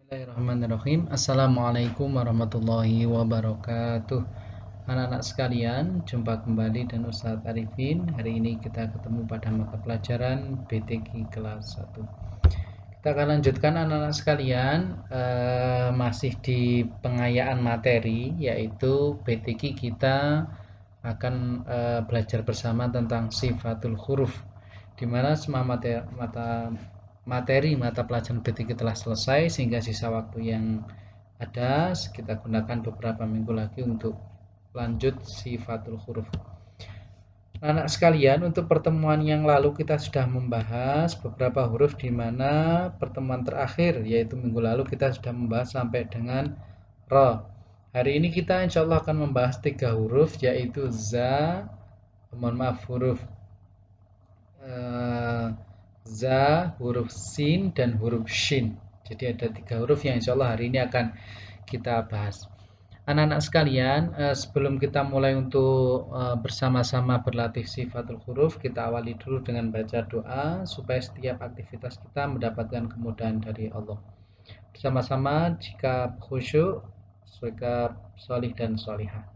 Bismillahirrahmanirrahim. Assalamualaikum warahmatullahi wabarakatuh. Anak-anak sekalian, jumpa kembali dan Ustadz Arifin. Hari ini kita ketemu pada mata pelajaran BTQ kelas 1. Kita akan lanjutkan anak-anak sekalian, masih di pengayaan materi, yaitu BTQ kita akan belajar bersama tentang sifatul huruf, di mana semua mata pelajaran BTQ telah selesai, sehingga sisa waktu yang ada kita gunakan beberapa minggu lagi untuk lanjut sifatul huruf. Anak sekalian, untuk pertemuan yang lalu kita sudah membahas beberapa huruf, di mana pertemuan terakhir yaitu minggu lalu kita sudah membahas sampai dengan ro. Hari ini kita insya Allah akan membahas 3 huruf, yaitu huruf za, huruf sin, dan huruf shin. Jadi ada 3 huruf yang insya Allah hari ini akan kita bahas. Anak-anak sekalian, sebelum kita mulai untuk bersama-sama berlatih sifatul huruf, kita awali dulu dengan baca doa supaya setiap aktivitas kita mendapatkan kemudahan dari Allah. Bersama-sama, jika khusyuk, sikap sholih dan sholihah.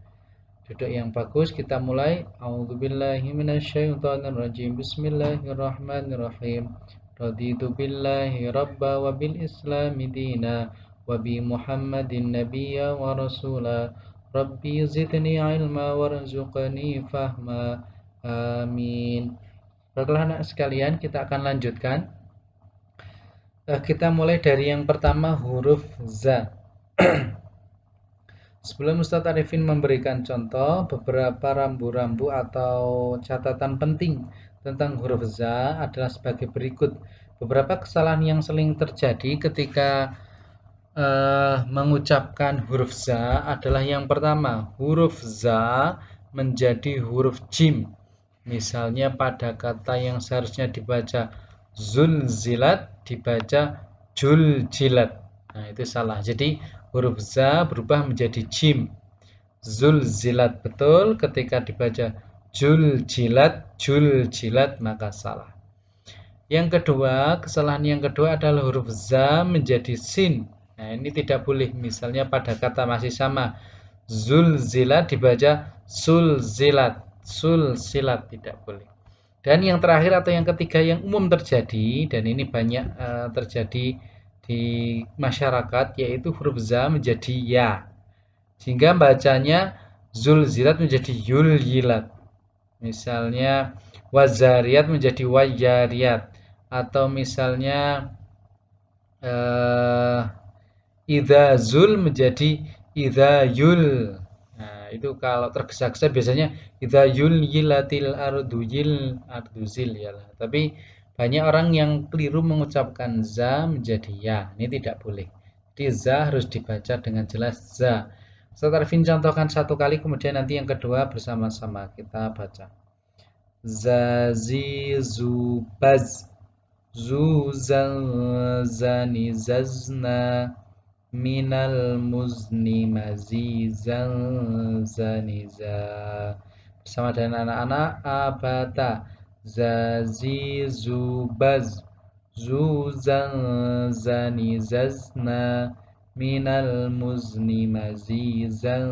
Duduk yang bagus, kita mulai. A'udzubillahi minasyaitonirrajim. Bismillahirrahmanirrahim. Raditu billahi rabba wa bil islami dina wa bi Muhammadin nabiyya wa rasula. Rabbi zidni ilma warzuqni fahma. Amin. Baiklah anak sekalian, kita akan lanjutkan. Kita mulai dari yang pertama, huruf za. Sebelum Ustadz Arifin memberikan contoh, beberapa rambu-rambu atau catatan penting tentang huruf za adalah sebagai berikut. Beberapa kesalahan yang sering terjadi ketika mengucapkan huruf za adalah yang pertama, huruf za menjadi huruf jim. Misalnya pada kata yang seharusnya dibaca zulzilat dibaca juljilat. Nah, itu salah. Jadi huruf za berubah menjadi jim. Zulzilat betul, ketika dibaca juljilat maka salah. Yang kedua, kesalahan yang kedua adalah huruf za menjadi sin. Nah, ini tidak boleh. Misalnya pada kata masih sama, zulzilat dibaca sulzilat. Sulsilat tidak boleh. Dan yang terakhir atau yang ketiga yang umum terjadi, dan ini banyak terjadi di masyarakat, yaitu huruf za menjadi ya, sehingga bacanya zulzilat menjadi yulyilat. Misalnya wazariyat menjadi wayariyat, atau misalnya idza zul menjadi idzayul. Nah, itu kalau tergesa-gesa biasanya idzayul yilatil arduzil ya. Tapi banyak orang yang keliru mengucapkan za menjadi ya. Ini tidak boleh. Jadi za harus dibaca dengan jelas za. Ustaz Arifin contohkan satu kali, kemudian nanti yang kedua bersama-sama kita baca. Zazi zubaz zuzazani zazna minal muzni mazizan zaniza. Bersama dengan anak-anak, abata zazi zubaz zuzan zani zazna minal muzni mazizan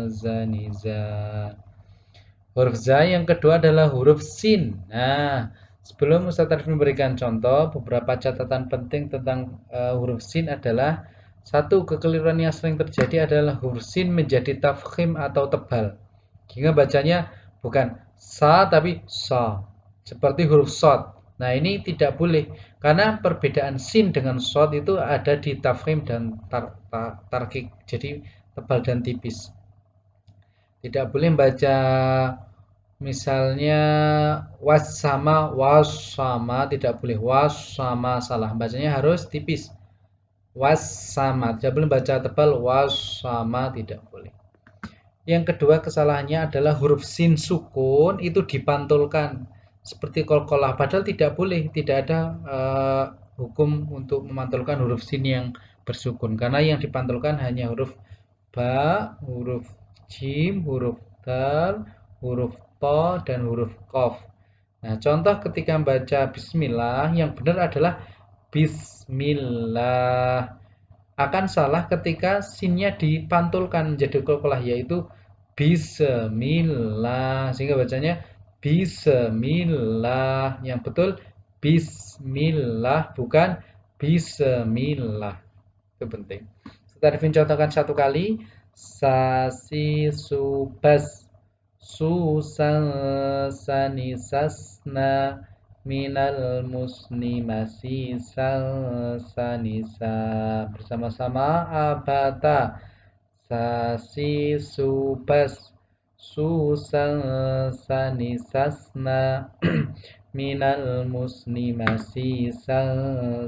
zaniza. Huruf za yang kedua adalah huruf sin. Nah, sebelum Ustaz Arif memberikan contoh, beberapa catatan penting tentang huruf sin adalah: satu, kekeliruan yang sering terjadi adalah huruf sin menjadi tafkhim atau tebal, sehingga bacanya bukan sa tapi sa, seperti huruf shad. Nah, ini tidak boleh, karena perbedaan sin dengan shad itu ada di tafkhim dan tarkik, jadi tebal dan tipis. Tidak boleh baca misalnya wasama, tidak boleh wasama, salah, bacanya harus tipis. Wasama, tidak boleh baca tebal, wasama tidak boleh. Yang kedua kesalahannya adalah huruf sin sukun itu dipantulkan seperti qalqalah, padahal tidak boleh, tidak ada hukum untuk memantulkan huruf sin yang bersukun, karena yang dipantulkan hanya huruf ba, huruf jim, huruf dal, huruf to, dan huruf qaf. Nah, contoh ketika membaca bismillah, yang benar adalah bismillah. Akan salah ketika sinnya dipantulkan menjadi qalqalah, yaitu bismillah, sehingga bacanya bismillah. Yang betul bismillah, bukan bismillah. Itu penting. Tarifin contohkan satu kali. Sasi subas susan sani sasna minal musni masih sanisa. Bersama-sama abata. Sasi subas susan sani sasna minal musni masih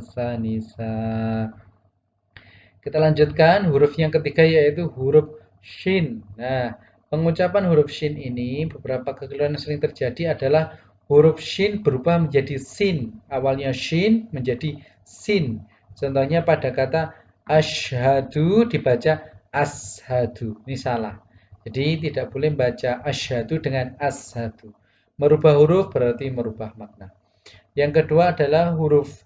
sanisa. Kita lanjutkan huruf yang ketiga, yaitu huruf shin. Nah, pengucapan huruf shin ini beberapa kekeliruan yang sering terjadi adalah huruf shin berubah menjadi sin. Awalnya shin menjadi sin. Contohnya pada kata asyhadu dibaca ashadu. Ini salah. Jadi tidak boleh membaca asyhadu dengan ashadu. Merubah huruf berarti merubah makna. Yang kedua adalah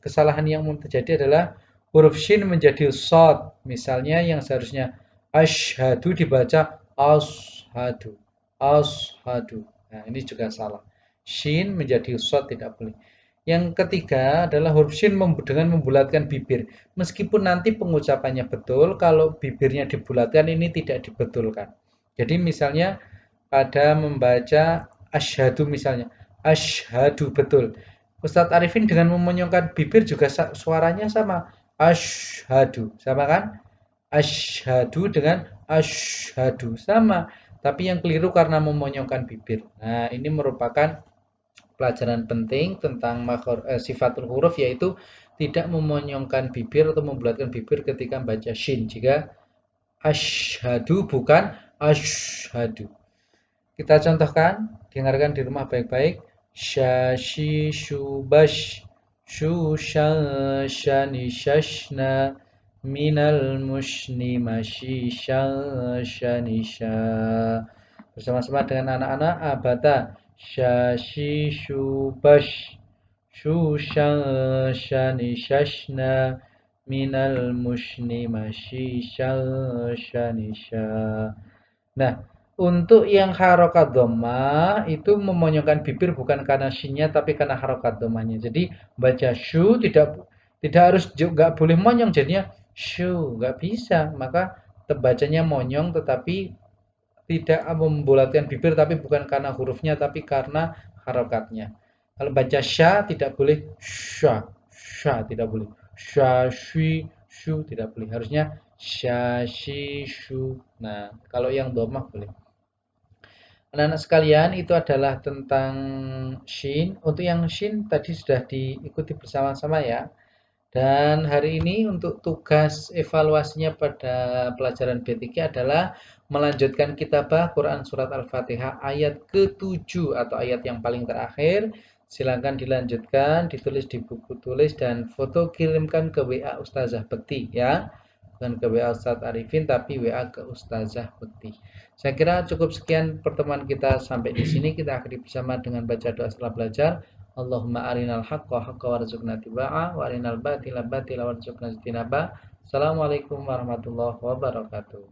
kesalahan yang terjadi adalah huruf shin menjadi shad. Misalnya yang seharusnya asyhadu dibaca ashadu. Ashadu. Nah, ini juga salah. Shin menjadi shad tidak boleh. Yang ketiga adalah huruf shin dengan membulatkan bibir. Meskipun nanti pengucapannya betul, kalau bibirnya dibulatkan ini tidak dibetulkan. Jadi misalnya pada membaca asyhadu misalnya, asyhadu betul. Ustadz Arifin dengan memonyongkan bibir juga suaranya sama. Asyhadu. Sama kan? Asyhadu dengan asyhadu. Sama. Tapi yang keliru karena memonyongkan bibir. Nah, ini merupakan pelajaran penting tentang sifatul huruf, yaitu tidak memonyongkan bibir atau membulatkan bibir ketika membaca shin. Jika asyhadu bukan asyhadu. Kita contohkan, dengarkan di rumah baik-baik. Syashi syubash syushan shani shashna minal mushni mashi shani sha. Bersama-sama dengan anak-anak abata. Syashi syubash syushan shani shashna minal mushni mashi shani sha. Nah, untuk yang harokat dhammah itu memonyongkan bibir bukan karena shinnya tapi karena harokat dhammahnya. Jadi baca shu tidak harus juga boleh monyong, jadinya shu nggak bisa. Maka terbacanya monyong tetapi tidak membulatkan bibir, tapi bukan karena hurufnya tapi karena harokatnya. Kalau baca sya tidak boleh sya, sya tidak boleh. Sya shi shu tidak boleh. Harusnya sya shi shu. Nah, kalau yang dhammah boleh. Anak-anak sekalian, itu adalah tentang shin. Untuk yang shin tadi sudah diikuti bersama-sama ya. Dan hari ini untuk tugas evaluasinya pada pelajaran B3 adalah melanjutkan kitabah Quran Surat Al-Fatihah ayat ke-7 atau ayat yang paling terakhir. Silakan dilanjutkan, ditulis di buku tulis dan foto kirimkan ke WA Ustazah Bekti ya. Bukan ke WA Ustadz Arifin tapi WA ke Ustazah Bekti. Saya kira cukup sekian pertemuan kita sampai di sini. Kita akhiri bersama dengan baca doa setelah belajar. Allahumma arinal haqqa haqqa warzuqna tibaa wa arinal batila batila warzuqna ijtinaba. Assalamualaikum warahmatullahi wabarakatuh.